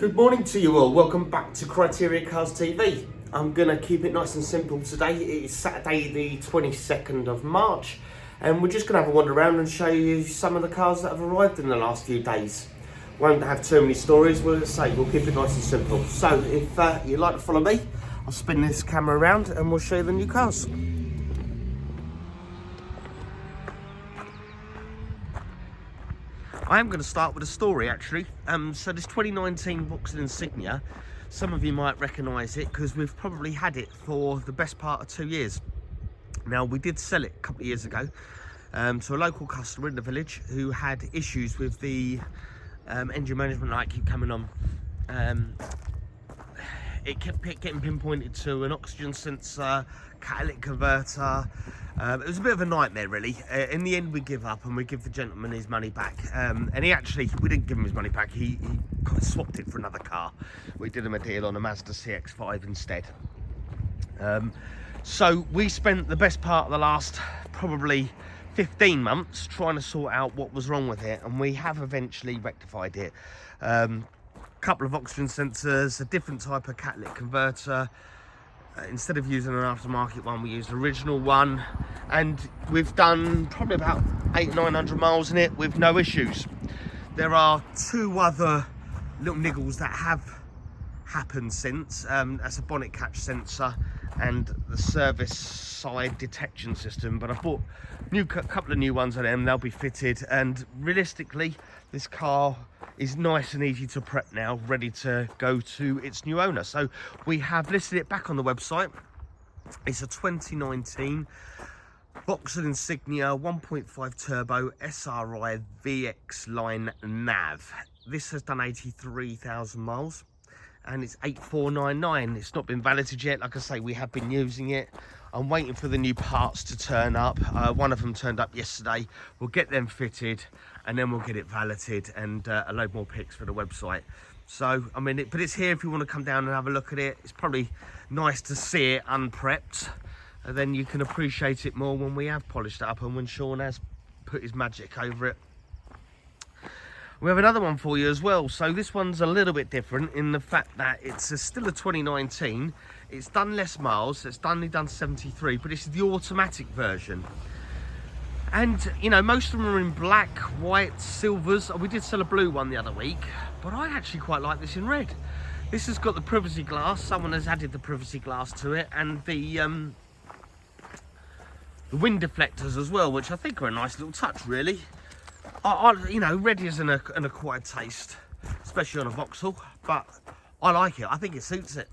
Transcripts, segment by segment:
Good morning to you all. Welcome back to Criteria Cars TV. I'm going to keep it nice and simple today. It is Saturday the 22nd of March and we're just going to have a wander around and show you some of the cars that have arrived in the last few days. Won't have too many stories, we'll keep it nice and simple. So if you'd like to follow me, I'll spin this camera around and we'll show you the new cars. I am going to start with a story actually. So this 2019 Vauxhall Insignia, some of you might recognise it because we've probably had it for the best part of 2 years. Now we did sell it a couple of years ago to a local customer in the village who had issues with the engine management light keep coming on. It kept getting pinpointed to an oxygen sensor, catalytic converter. It was a bit of a nightmare really. In the end we give up and we give the gentleman his money back. And we didn't give him his money back, he swapped it for another car. We did him a deal on a Mazda CX-5 instead. So we spent the best part of the last probably 15 months trying to sort out what was wrong with it, and we have eventually rectified it. Couple of oxygen sensors, a different type of catalytic converter. Instead of using an aftermarket one, we used an original one, and we've done probably about 800-900 miles in it with no issues. There are two other little niggles that have happened since. That's a bonnet catch sensor and the service side detection system, but I bought a couple of new ones of them. They'll be fitted, and realistically this car is nice and easy to prep now, ready to go to its new owner. So we have listed it back on the website. It's a 2019 Vauxhall Insignia 1.5 turbo SRI VX line nav. This has done 83,000 miles and it's 8499. It's not been validated yet. Like I say, we have been using it. I'm waiting for the new parts to turn up. One of them turned up yesterday. We'll get them fitted and then we'll get it validated and a load more pics for the website. So I mean, but it's here if you want to come down and have a look at it. It's probably nice to see it unprepped, and then you can appreciate it more when we have polished it up and when Sean has put his magic over it. We have another one for you as well. So this one's a little bit different in the fact that it's still a 2019. It's done less miles. It's only done 73, but it's the automatic version. And you know, most of them are in black, white, silvers. We did sell a blue one the other week, but I actually quite like this in red. This has got the privacy glass. Someone has added the privacy glass to it, and the wind deflectors as well, which I think are a nice little touch, really. You know, red is an acquired taste, especially on a Vauxhall, but I like it. I think it suits it.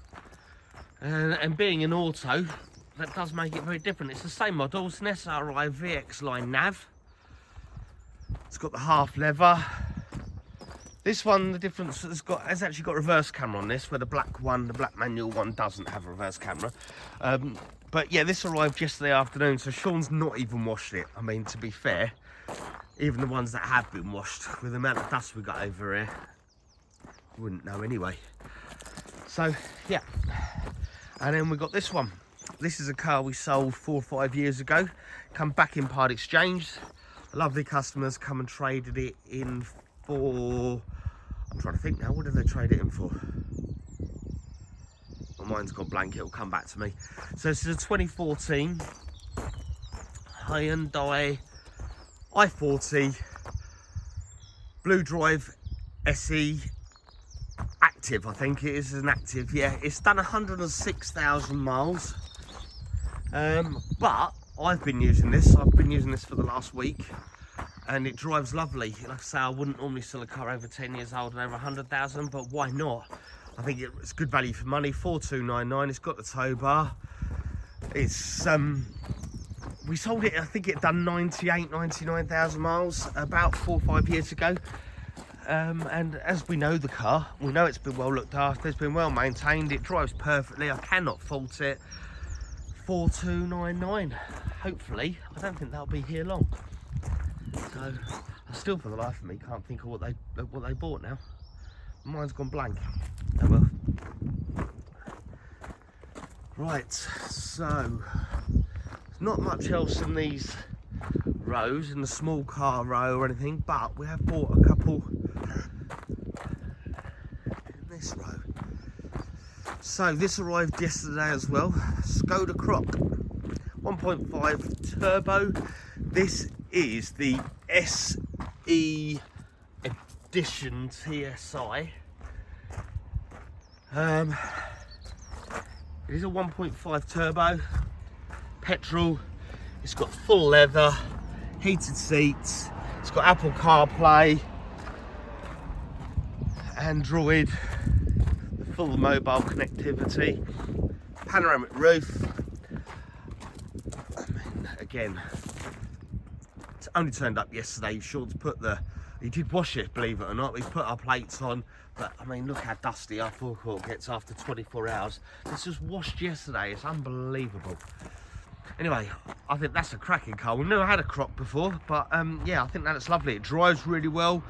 And being an auto, that does make it very different. It's the same model. It's an SRI VX line nav. It's got the half lever. This one, the difference has actually got reverse camera on this, where the black manual one doesn't have a reverse camera. But yeah, this arrived yesterday afternoon, so Sean's not even washed it. I mean, to be fair, even the ones that have been washed, with the amount of dust we got over here, you wouldn't know anyway. So yeah, and then we got this one. This is a car we sold 4 or 5 years ago, come back in part exchange. Lovely customers come and traded it in for, I'm trying to think now, what did they trade it in for? My mind's gone blank, it'll come back to me. So this is a 2014 Hyundai i40 Blue Drive SE active. I think it is an active. Yeah, it's done 106,000 miles. But I've been using this for the last week, and it drives lovely. Like I say, I wouldn't normally sell a car over 10 years old and over 100,000, but why not? I think it's good value for money. 4299. It's got the tow bar. It's we sold it, I think it done 99,000 miles about 4 or 5 years ago. And as we know the car, we know it's been well looked after, it's been well maintained, it drives perfectly, I cannot fault it. 4299. Hopefully, I don't think that'll be here long. So I still, for the life of me, can't think of what they bought now. Mine's gone blank. Oh well. Right, so not much else in these rows, in the small car row or anything, but we have bought a couple this row. So this arrived yesterday as well. Skoda Karoq 1.5 turbo. This is the SE Edition TSI. It is a 1.5 turbo, petrol. It's got full leather, heated seats. It's got Apple CarPlay, Android, the full mobile connectivity, panoramic roof. I mean, again, it's only turned up yesterday. Sean's put he did wash it, believe it or not. He's put our plates on, but I mean, look how dusty our forecourt gets after 24 hours. This was washed yesterday. It's unbelievable. Anyway, I think that's a cracking car. We've never had a Karoq before, but yeah, I think that's lovely. It drives really well.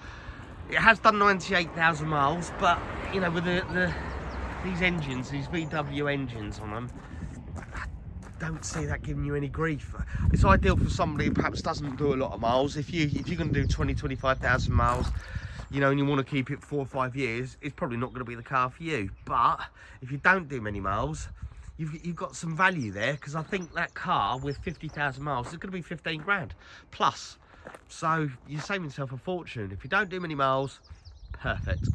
It has done 98,000 miles, but you know, with these engines, these VW engines on them, I don't see that giving you any grief. It's ideal for somebody who perhaps doesn't do a lot of miles. If you're going to do 25,000 miles, you know, and you want to keep it 4 or 5 years, it's probably not going to be the car for you. But if you don't do many miles, you've got some value there, because I think that car with 50,000 miles is going to be 15 grand plus. So you're saving yourself a fortune. If you don't do many miles, perfect.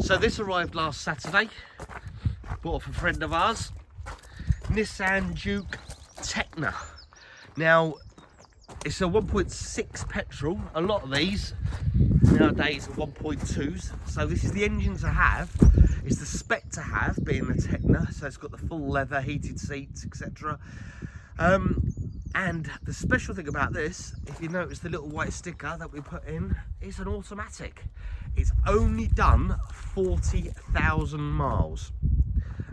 So this arrived last Saturday. Bought off a friend of ours. Nissan Juke Automatic. Now, it's a 1.6 petrol. A lot of these nowadays are 1.2s. So this is the engine to have. It's the spec to have, being the Techna. So it's got the full leather, heated seats, etc. And the special thing about this, if you notice the little white sticker that we put in, it's an automatic. It's only done 40,000 miles.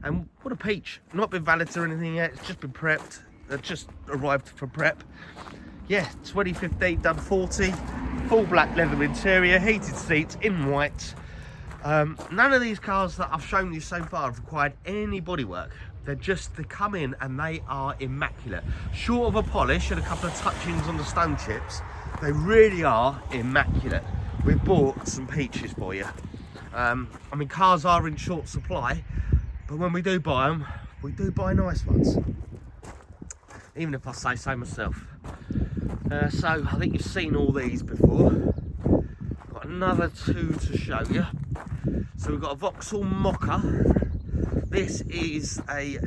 And what a peach. Not been valeted or anything yet, it's just been prepped. It just arrived for prep. Yeah, 2015, done 40. Full black leather interior, heated seats in white. None of these cars that I've shown you so far have required any bodywork. They come in and they are immaculate. Short of a polish and a couple of touchings on the stone chips, they really are immaculate. We've bought some peaches for you. I mean, cars are in short supply, but when we do buy them, we do buy nice ones. Even if I say so myself. So I think you've seen all these before. Got another 2 to show you. So we've got a Vauxhall Mokka. This is a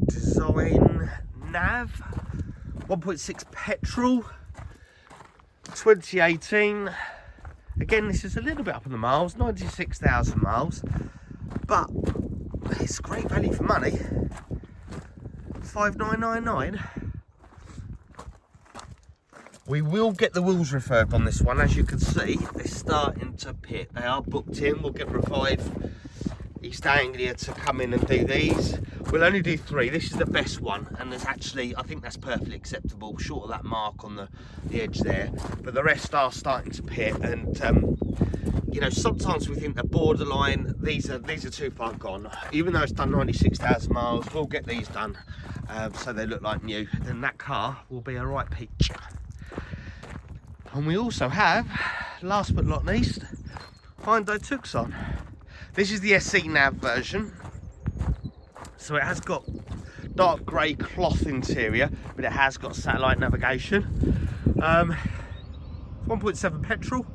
design nav, 1.6 petrol, 2018. Again, this is a little bit up on the miles, 96,000 miles, but it's great value for money. 5,999. We will get the wheels refurbed on this one. As you can see, they're starting to pit. They are booked in. We'll get Revive East Anglia to come in and do these. We'll only do 3. This is the best one, and there's actually, I think that's perfectly acceptable, short of that mark on the edge there. But the rest are starting to pit, and you know, sometimes we think they're borderline. These are too far gone. Even though it's done 96,000 miles, we'll get these done so they look like new. Then that car will be a right peach. And we also have, last but not least, Hyundai Tucson. This is the SE nav version. So it has got dark grey cloth interior, but it has got satellite navigation. 1.7 petrol,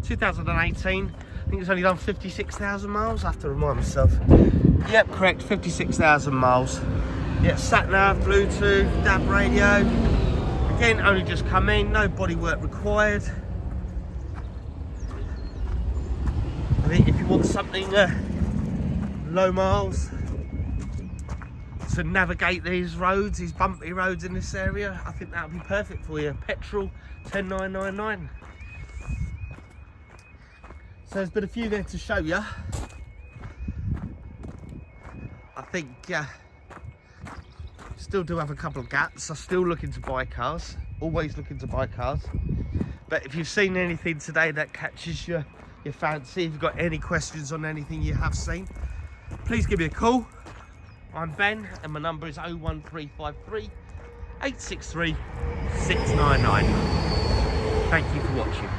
2018. I think it's only done 56,000 miles. I have to remind myself. Yep, correct, 56,000 miles. Yeah, sat nav, Bluetooth, DAB radio. Again, only just come in, no bodywork required. I think if you want something low miles to navigate these roads, these bumpy roads in this area, I think that would be perfect for you. Petrol, 10,999. So there's been a few there to show you. I think still do have a couple of gaps. I'm still looking to buy cars, always looking to buy cars. But if you've seen anything today that catches your fancy, if you've got any questions on anything you have seen, please give me a call. I'm Ben, and my number is 01353 863 699. Thank you for watching.